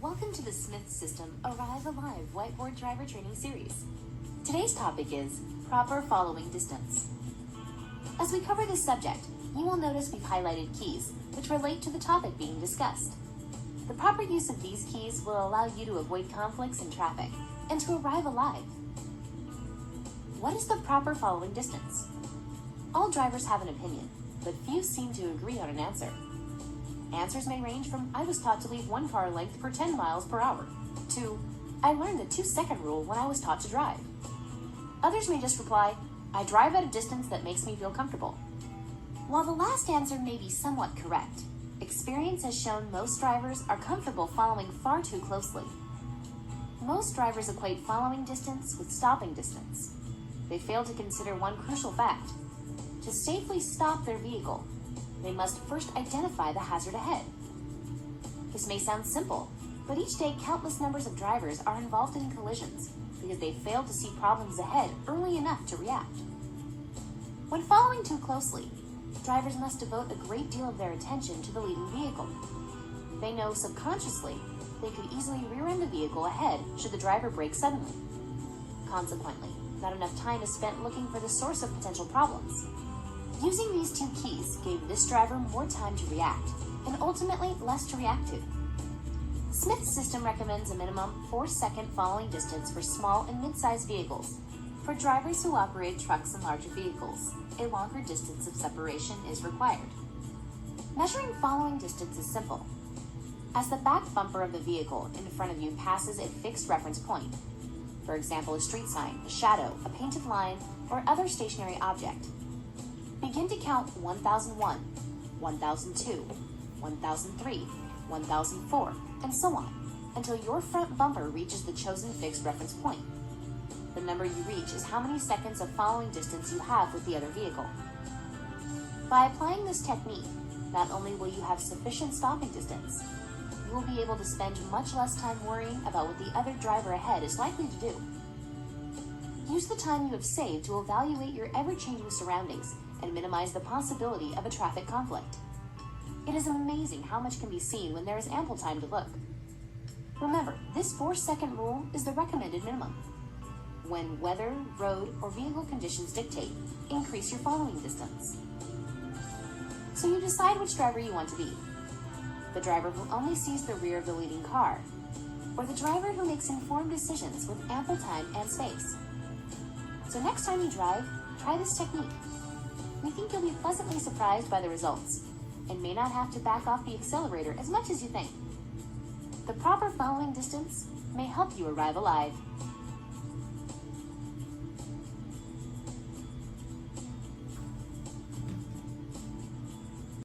Welcome to the Smith System Arrive Alive Whiteboard Driver Training Series. Today's topic is proper following distance. As we cover this subject, you will notice we've highlighted keys which relate to the topic being discussed. The proper use of these keys will allow you to avoid conflicts in traffic and to arrive alive. What is the proper following distance? All drivers have an opinion, but few seem to agree on an answer. Answers may range from "I was taught to leave one car length per 10 miles per hour" to "I learned the 2-second rule when I was taught to drive." Others may just reply, "I drive at a distance that makes me feel comfortable." While the last answer may be somewhat correct, experience has shown most drivers are comfortable following far too closely. Most drivers equate following distance with stopping distance. They fail to consider one crucial fact. To safely stop their vehicle, they must first identify the hazard ahead. This may sound simple, but each day countless numbers of drivers are involved in collisions because they fail to see problems ahead early enough to react. When following too closely, drivers must devote a great deal of their attention to the leading vehicle. They know subconsciously they could easily rear-end the vehicle ahead should the driver brake suddenly. Consequently, not enough time is spent looking for the source of potential problems. Using these two keys gave this driver more time to react, and ultimately less to react to. Smith's system recommends a minimum 4-second following distance for small and mid-sized vehicles. For drivers who operate trucks and larger vehicles, a longer distance of separation is required. Measuring following distance is simple. As the back bumper of the vehicle in front of you passes a fixed reference point, for example a street sign, a shadow, a painted line, or other stationary object, begin to count 1001, 1002, 1003, 1004, and so on, until your front bumper reaches the chosen fixed reference point. The number you reach is how many seconds of following distance you have with the other vehicle. By applying this technique, not only will you have sufficient stopping distance, you will be able to spend much less time worrying about what the other driver ahead is likely to do. Use the time you have saved to evaluate your ever-changing surroundings and minimize the possibility of a traffic conflict. It is amazing how much can be seen when there is ample time to look. Remember, this 4-second rule is the recommended minimum. When weather, road, or vehicle conditions dictate, increase your following distance. So you decide which driver you want to be. The driver who only sees the rear of the leading car, or the driver who makes informed decisions with ample time and space. So next time you drive, try this technique. We think you'll be pleasantly surprised by the results, and may not have to back off the accelerator as much as you think. The proper following distance may help you arrive alive.